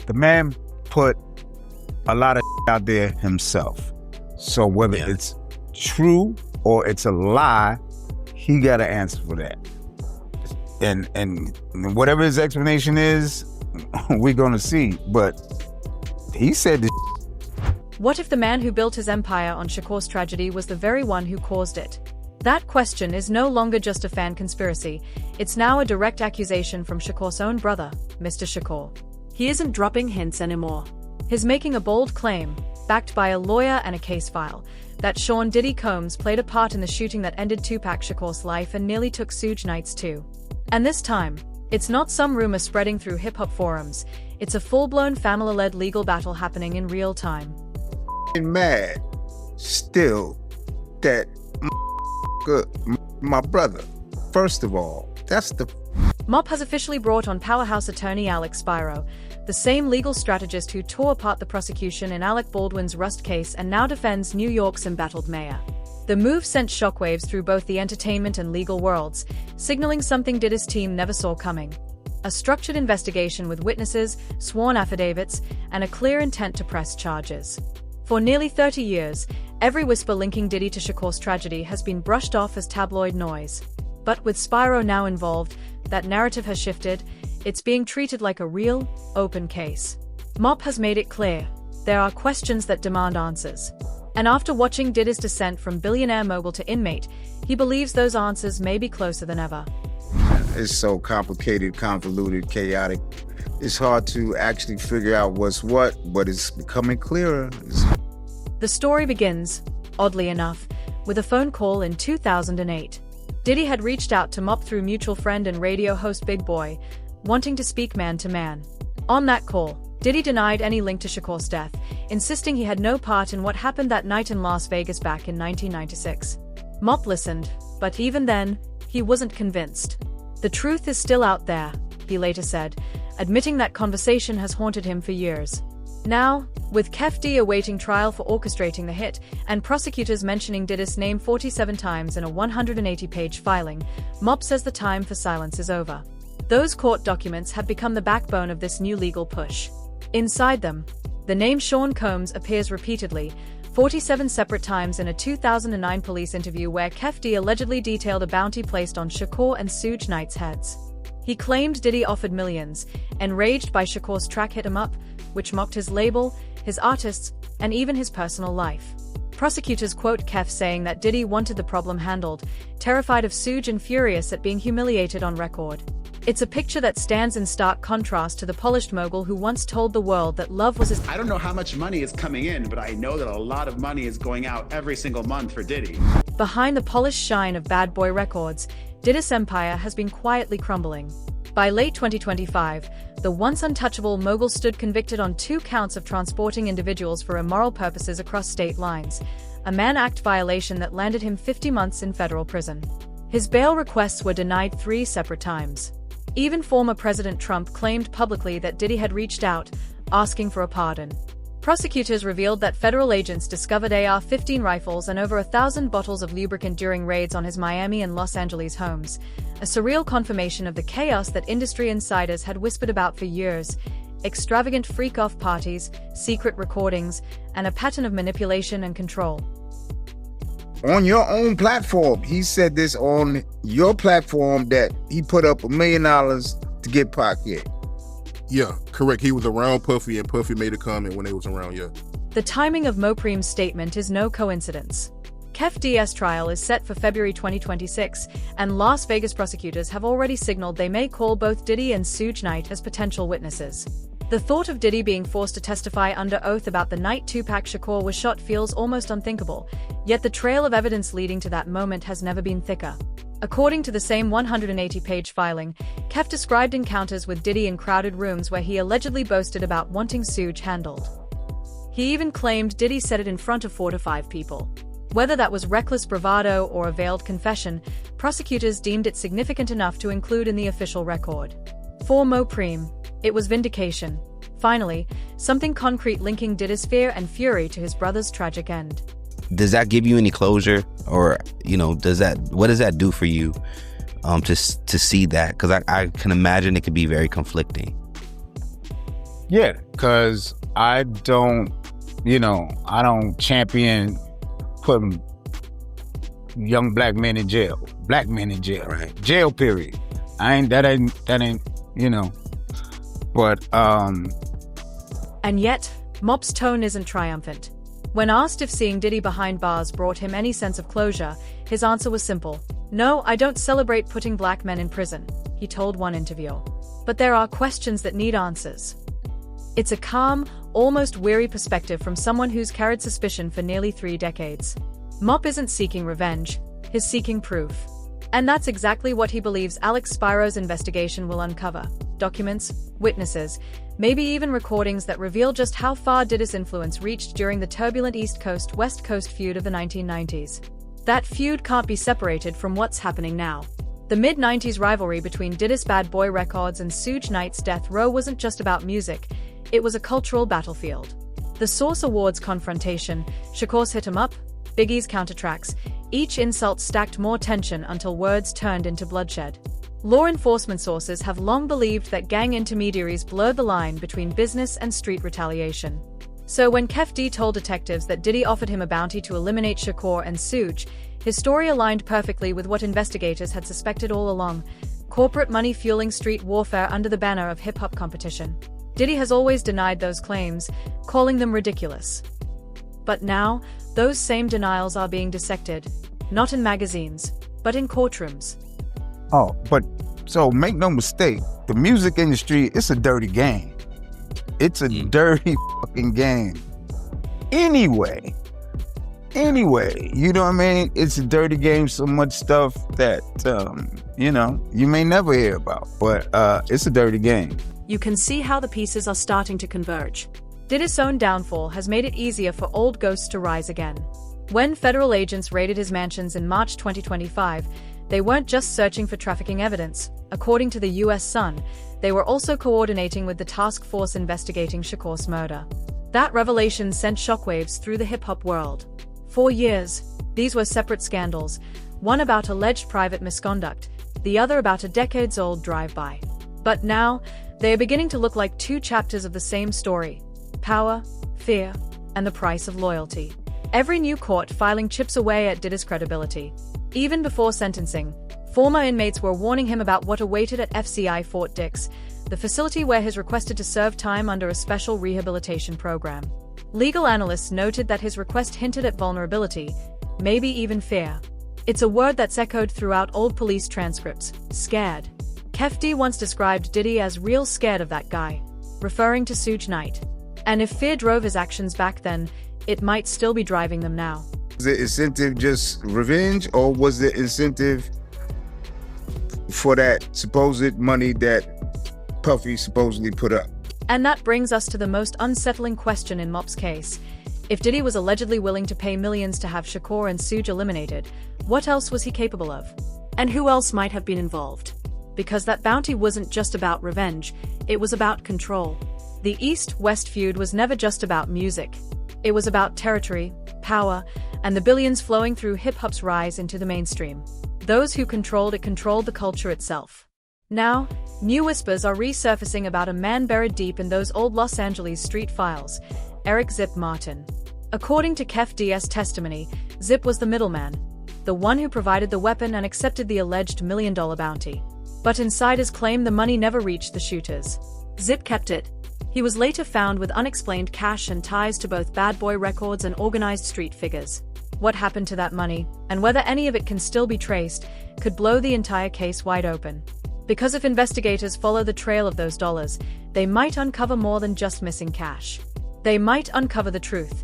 The man put a lot of out there himself. So whether it's true or it's a lie, he got to answer for that. And whatever his explanation is, we're going to see. But he said this. What if the man who built his empire on Shakur's tragedy was the very one who caused it? That question is no longer just a fan conspiracy. It's now a direct accusation from Shakur's own brother, Mr. Shakur. He isn't dropping hints anymore. He's making a bold claim, backed by a lawyer and a case file, that Sean Diddy Combs played a part in the shooting that ended Tupac Shakur's life and nearly took Suge Knight's too. And this time, it's not some rumor spreading through hip-hop forums. It's a full-blown family-led legal battle happening in real time. Mad still that my brother. First of all, that's the... MOP has officially brought on powerhouse attorney Alex Spiro, the same legal strategist who tore apart the prosecution in Alec Baldwin's Rust case and now defends New York's embattled mayor. The move sent shockwaves through both the entertainment and legal worlds, signaling something Diddy's team never saw coming. A structured investigation with witnesses, sworn affidavits, and a clear intent to press charges. For nearly 30 years, every whisper linking Diddy to Shakur's tragedy has been brushed off as tabloid noise. But with Spiro now involved, that narrative has shifted. It's being treated like a real, open case. MOP has made it clear, there are questions that demand answers. And after watching Diddy's descent from billionaire mogul to inmate, he believes those answers may be closer than ever. It's so complicated, convoluted, chaotic. It's hard to actually figure out what's what, but it's becoming clearer. The story begins, oddly enough, with a phone call in 2008. Diddy had reached out to MOP through mutual friend and radio host Big Boy, wanting to speak man to man. On that call, Diddy denied any link to Shakur's death, insisting he had no part in what happened that night in Las Vegas back in 1996. MOP listened, but even then, he wasn't convinced. The truth is still out there, he later said, admitting that conversation has haunted him for years. Now, with Kef D awaiting trial for orchestrating the hit, and prosecutors mentioning Diddy's name 47 times in a 180-page filing, MOP says the time for silence is over. Those court documents have become the backbone of this new legal push. Inside them, the name Sean Combs appears repeatedly, 47 separate times in a 2009 police interview where Kef D allegedly detailed a bounty placed on Shakur and Suge Knight's heads. He claimed Diddy offered millions, enraged by Shakur's track Hit 'Em Up, which mocked his label, his artists, and even his personal life. Prosecutors quote Kef saying that Diddy wanted the problem handled, terrified of Suge and furious at being humiliated on record. It's a picture that stands in stark contrast to the polished mogul who once told the world that love was his... I don't know how much money is coming in, but I know that a lot of money is going out every single month for Diddy. Behind the polished shine of Bad Boy Records, Diddy's empire has been quietly crumbling. By late 2025, the once untouchable mogul stood convicted on 2 counts of transporting individuals for immoral purposes across state lines, a Mann Act violation that landed him 50 months in federal prison. His bail requests were denied 3 separate times. Even former President Trump claimed publicly that Diddy had reached out, asking for a pardon. Prosecutors revealed that federal agents discovered AR-15 rifles and over 1,000 bottles of lubricant during raids on his Miami and Los Angeles homes, a surreal confirmation of the chaos that industry insiders had whispered about for years: extravagant freak-off parties, secret recordings, and a pattern of manipulation and control. On your own platform, he said this on your platform that he put up $1 million to get Pac here. Yeah, correct. He was around Puffy, and Puffy made a comment when they was around, yeah. The timing of Mopreem's statement is no coincidence. Kef D's trial is set for February 2026, and Las Vegas prosecutors have already signaled they may call both Diddy and Suge Knight as potential witnesses. The thought of Diddy being forced to testify under oath about the night Tupac Shakur was shot feels almost unthinkable, yet the trail of evidence leading to that moment has never been thicker. According to the same 180-page filing, Kef described encounters with Diddy in crowded rooms where he allegedly boasted about wanting Suge handled. He even claimed Diddy said it in front of 4 to 5 people. Whether that was reckless bravado or a veiled confession, prosecutors deemed it significant enough to include in the official record. For Mopreem, it was vindication. Finally, something concrete linking Diddy's fear and fury to his brother's tragic end. Does that give you any closure, or what does that do for you to see that? Because I can imagine it could be very conflicting. Yeah, because I don't champion putting young black men in jail. Black men in jail. Right. Jail, period. That ain't, but, And yet, Mop's tone isn't triumphant. When asked if seeing Diddy behind bars brought him any sense of closure, his answer was simple. "No, I don't celebrate putting black men in prison," he told one interviewer. But there are questions that need answers. It's a calm, almost weary perspective from someone who's carried suspicion for nearly 3 decades. Mop isn't seeking revenge, he's seeking proof. And that's exactly what he believes Alex Spiro's investigation will uncover. Documents, witnesses, maybe even recordings that reveal just how far Diddy's influence reached during the turbulent East Coast-West Coast feud of the 1990s. That feud can't be separated from what's happening now. The mid-90s rivalry between Diddy's Bad Boy Records and Suge Knight's Death Row wasn't just about music, it was a cultural battlefield. The Source Awards confrontation, Shakur's Hit 'Em Up, Biggie's countertracks, each insult stacked more tension until words turned into bloodshed. Law enforcement sources have long believed that gang intermediaries blurred the line between business and street retaliation. So when Kef D told detectives that Diddy offered him a bounty to eliminate Shakur and Suge, his story aligned perfectly with what investigators had suspected all along: corporate money fueling street warfare under the banner of hip-hop competition. Diddy has always denied those claims, calling them ridiculous. But now, those same denials are being dissected, not in magazines, but in courtrooms. Oh, but so make no mistake, the music industry, it's a dirty game. It's a dirty fucking game. Anyway, you know what I mean? It's a dirty game, so much stuff that, you may never hear about, but it's a dirty game. You can see how the pieces are starting to converge. Diddy's own downfall has made it easier for old ghosts to rise again. When federal agents raided his mansions in March 2025, they weren't just searching for trafficking evidence. According to the US Sun, they were also coordinating with the task force investigating Shakur's murder. That revelation sent shockwaves through the hip-hop world. For years, these were separate scandals, one about alleged private misconduct, the other about a decades-old drive-by. But now, they are beginning to look like 2 chapters of the same story: power, fear, and the price of loyalty. Every new court filing chips away at Diddy's credibility. Even before sentencing, former inmates were warning him about what awaited at FCI Fort Dix, the facility where he's requested to serve time under a special rehabilitation program. Legal analysts noted that his request hinted at vulnerability, maybe even fear. It's a word that's echoed throughout old police transcripts: scared. Kef D once described Diddy as real scared of that guy, referring to Suge Knight. And if fear drove his actions back then, it might still be driving them now. Was the incentive just revenge, or was the incentive for that supposed money that Puffy supposedly put up? And that brings us to the most unsettling question in Mop's case. If Diddy was allegedly willing to pay millions to have Shakur and Suge eliminated, what else was he capable of? And who else might have been involved? Because that bounty wasn't just about revenge, it was about control. The East-West feud was never just about music. It was about territory, power, and the billions flowing through hip-hop's rise into the mainstream. Those who controlled it controlled the culture itself. Now, new whispers are resurfacing about a man buried deep in those old Los Angeles street files: Eric "Zip" Martin. According to Kef D's testimony, Zip was the middleman, the one who provided the weapon and accepted the alleged $1 million bounty. But insiders claim the money never reached the shooters. Zip kept it. He was later found with unexplained cash and ties to both Bad Boy Records and organized street figures. What happened to that money, and whether any of it can still be traced, could blow the entire case wide open. Because if investigators follow the trail of those dollars, they might uncover more than just missing cash. They might uncover the truth,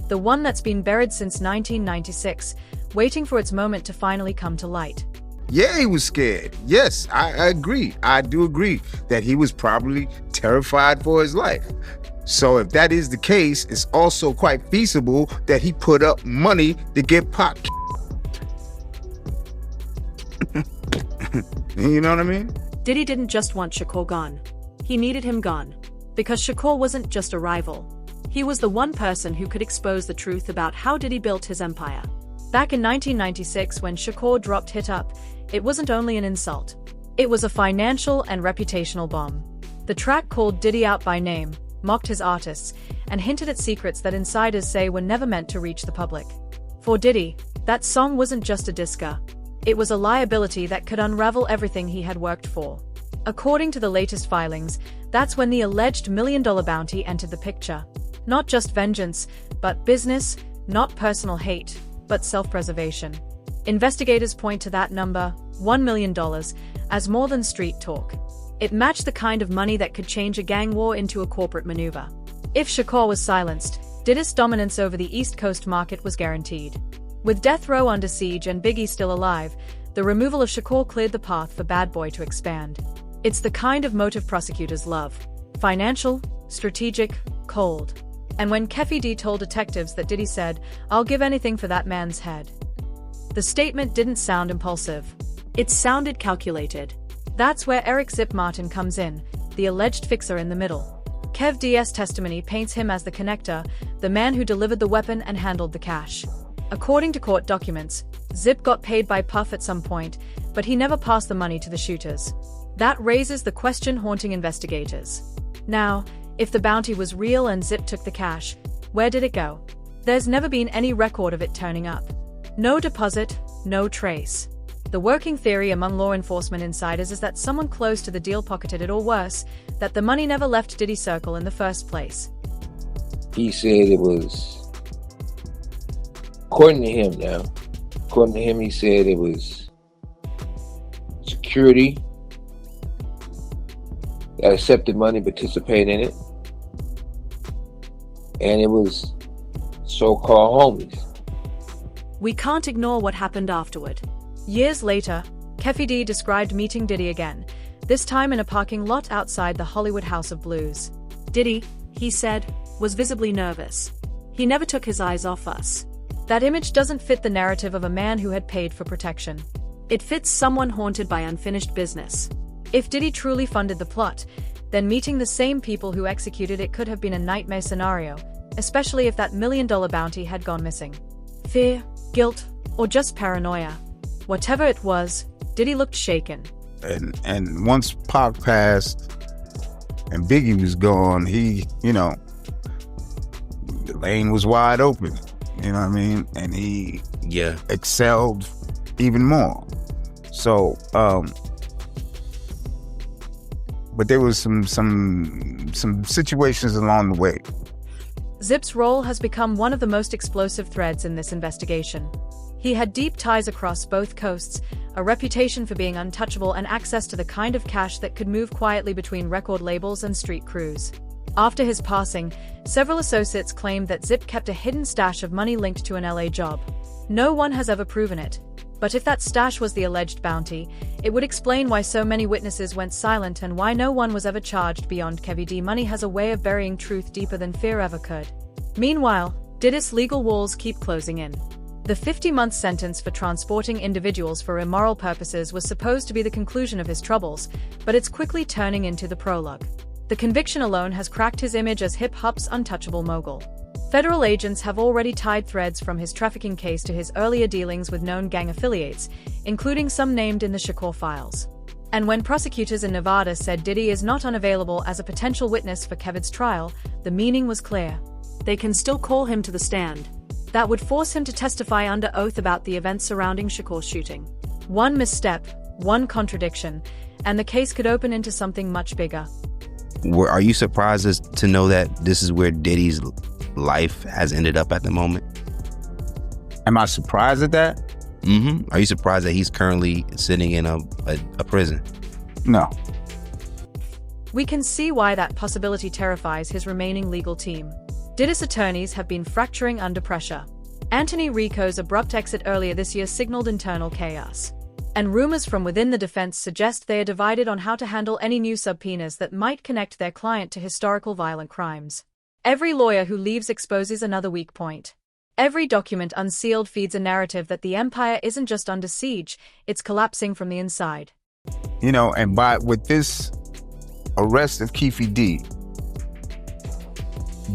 the one that's been buried since 1996, waiting for its moment to finally come to light. Yeah, he was scared. Yes, I agree. I do agree that he was probably terrified for his life. So if that is the case, it's also quite feasible that he put up money to get Pac. You know what I mean? Diddy didn't just want Shakur gone. He needed him gone. Because Shakur wasn't just a rival. He was the one person who could expose the truth about how Diddy built his empire. Back in 1996, when Shakur dropped Hit Up, it wasn't only an insult. It was a financial and reputational bomb. The track called Diddy out by name, mocked his artists, and hinted at secrets that insiders say were never meant to reach the public. For Diddy, that song wasn't just a disca. It was a liability that could unravel everything he had worked for. According to the latest filings, that's when the alleged $1 million bounty entered the picture. Not just vengeance, but business, not personal hate, but self-preservation. Investigators point to that number, $1 million, as more than street talk. It matched the kind of money that could change a gang war into a corporate maneuver. If Shakur was silenced, Diddy's dominance over the East Coast market was guaranteed. With Death Row under siege and Biggie still alive, the removal of Shakur cleared the path for Bad Boy to expand. It's the kind of motive prosecutors love. Financial, strategic, cold. And when Keffi D told detectives that Diddy said, "I'll give anything for that man's head," the statement didn't sound impulsive. It sounded calculated. That's where Eric Zip Martin comes in, the alleged fixer in the middle. Kev D's testimony paints him as the connector, the man who delivered the weapon and handled the cash. According to court documents, Zip got paid by Puff at some point, but he never passed the money to the shooters. That raises the question haunting investigators. Now, if the bounty was real and Zip took the cash, where did it go? There's never been any record of it turning up. No deposit, no trace. The working theory among law enforcement insiders is that someone close to the deal pocketed it, or worse, that the money never left Diddy's circle in the first place. He said it was, according to him, he said it was security that accepted money, participated in it, and it was so-called homies. We can't ignore what happened afterward. Years later, Keffi D described meeting Diddy again, this time in a parking lot outside the Hollywood House of Blues. Diddy, he said, was visibly nervous. He never took his eyes off us. That image doesn't fit the narrative of a man who had paid for protection. It fits someone haunted by unfinished business. If Diddy truly funded the plot, then meeting the same people who executed it could have been a nightmare scenario, especially if that $1 million bounty had gone missing. Fear, guilt, or just paranoia. Whatever it was, Diddy looked shaken. And once Pac passed and Biggie was gone, the lane was wide open. You know what I mean? And he excelled even more. So, but there was some situations along the way. Zip's role has become one of the most explosive threads in this investigation. He had deep ties across both coasts, a reputation for being untouchable, and access to the kind of cash that could move quietly between record labels and street crews. After his passing, several associates claimed that Zip kept a hidden stash of money linked to an LA job. No one has ever proven it. But if that stash was the alleged bounty, it would explain why so many witnesses went silent and why no one was ever charged beyond Kevy D. Money has a way of burying truth deeper than fear ever could. Meanwhile, Diddy's legal walls keep closing in. The 50-month sentence for transporting individuals for immoral purposes was supposed to be the conclusion of his troubles, but it's quickly turning into the prologue. The conviction alone has cracked his image as hip-hop's untouchable mogul. Federal agents have already tied threads from his trafficking case to his earlier dealings with known gang affiliates, including some named in the Shakur files. And when prosecutors in Nevada said Diddy is not unavailable as a potential witness for Kevin's trial, the meaning was clear. They can still call him to the stand. That would force him to testify under oath about the events surrounding Shakur's shooting. One misstep, one contradiction, and the case could open into something much bigger. Are you surprised to know that this is where Diddy's life has ended up at the moment? Am I surprised at that? Mm-hmm. Are you surprised that he's currently sitting in a prison? No. We can see why that possibility terrifies his remaining legal team. Diddy's attorneys have been fracturing under pressure. Anthony Rico's abrupt exit earlier this year signaled internal chaos. And rumors from within the defense suggest they are divided on how to handle any new subpoenas that might connect their client to historical violent crimes. Every lawyer who leaves exposes another weak point. Every document unsealed feeds a narrative that the empire isn't just under siege, it's collapsing from the inside. And with this arrest of Keffi D,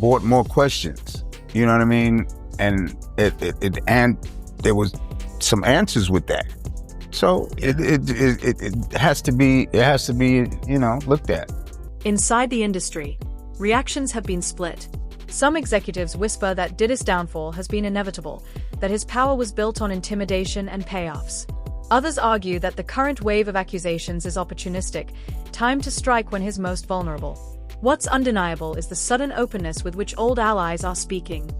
brought more questions. You know what I mean? And and there was some answers with that. So it has to be looked at. Inside the industry, Reactions have been split. Some executives whisper that Diddy's downfall has been inevitable, that his power was built on intimidation and payoffs. Others argue that the current wave of accusations is opportunistic, timed to strike when he's most vulnerable. What's undeniable is the sudden openness with which old allies are speaking.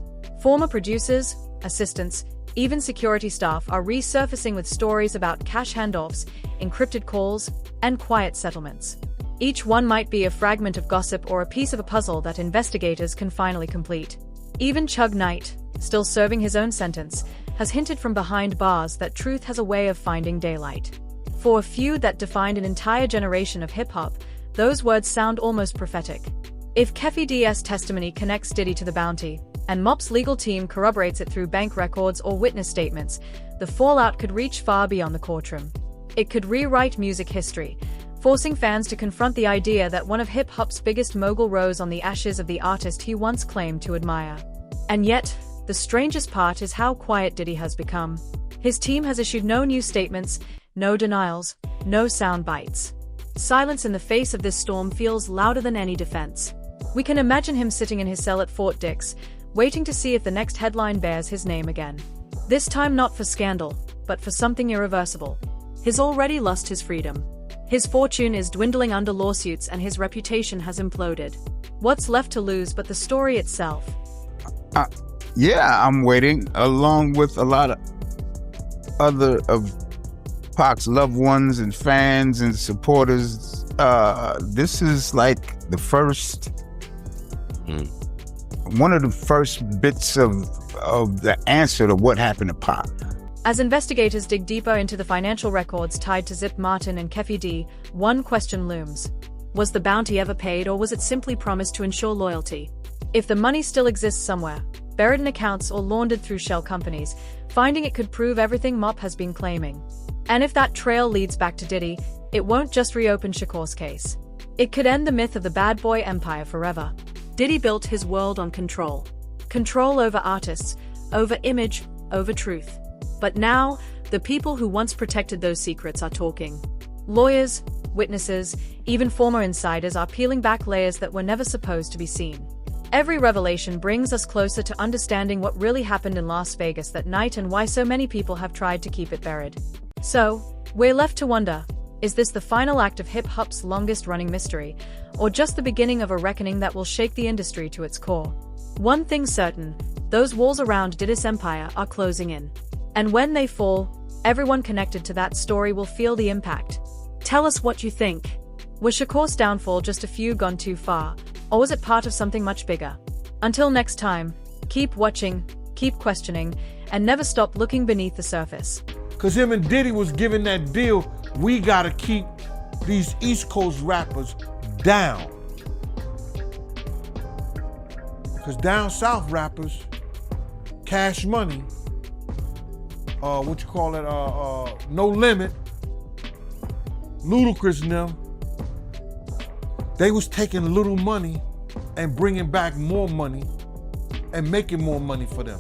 Former producers, assistants, even security staff are resurfacing with stories about cash handoffs, encrypted calls, and quiet settlements. Each one might be a fragment of gossip or a piece of a puzzle that investigators can finally complete. Even Chug Knight, still serving his own sentence, has hinted from behind bars that truth has a way of finding daylight. For a feud that defined an entire generation of hip-hop, those words sound almost prophetic. If Keffi D's testimony connects Diddy to the bounty, and Mop's legal team corroborates it through bank records or witness statements, the fallout could reach far beyond the courtroom. It could rewrite music history, forcing fans to confront the idea that one of hip-hop's biggest mogul rose on the ashes of the artist he once claimed to admire. And yet, the strangest part is how quiet Diddy has become. His team has issued no new statements, no denials, no sound bites. Silence in the face of this storm feels louder than any defense. We can imagine him sitting in his cell at Fort Dix, waiting to see if the next headline bears his name again. This time not for scandal, but for something irreversible. He's already lost his freedom. His fortune is dwindling under lawsuits and his reputation has imploded. What's left to lose but the story itself? Yeah, I'm waiting, along with a lot of other of Pac's loved ones and fans and supporters. This is like the first, one of the first bits of the answer to what happened to Pac. As investigators dig deeper into the financial records tied to Zip Martin and Keffi D, one question looms. Was the bounty ever paid, or was it simply promised to ensure loyalty? If the money still exists somewhere, buried in accounts or laundered through shell companies, finding it could prove everything Mop has been claiming. And if that trail leads back to Diddy, it won't just reopen Shakur's case. It could end the myth of the bad boy empire forever. Diddy built his world on control. Control over artists, over image, over truth. But now, the people who once protected those secrets are talking. Lawyers, witnesses, even former insiders are peeling back layers that were never supposed to be seen. Every revelation brings us closer to understanding what really happened in Las Vegas that night and why so many people have tried to keep it buried. So, we're left to wonder, is this the final act of hip-hop's longest-running mystery, or just the beginning of a reckoning that will shake the industry to its core? One thing's certain, those walls around Diddy's empire are closing in. And when they fall, everyone connected to that story will feel the impact. Tell us what you think. Was Shakur's downfall just a few gone too far, or was it part of something much bigger? Until next time, keep watching, keep questioning, and never stop looking beneath the surface. Cause him and Diddy was giving that deal, we gotta keep these East Coast rappers down. Cause down South rappers, Cash Money, No Limit, Ludacris and them, they was taking little money and bringing back more money and making more money for them.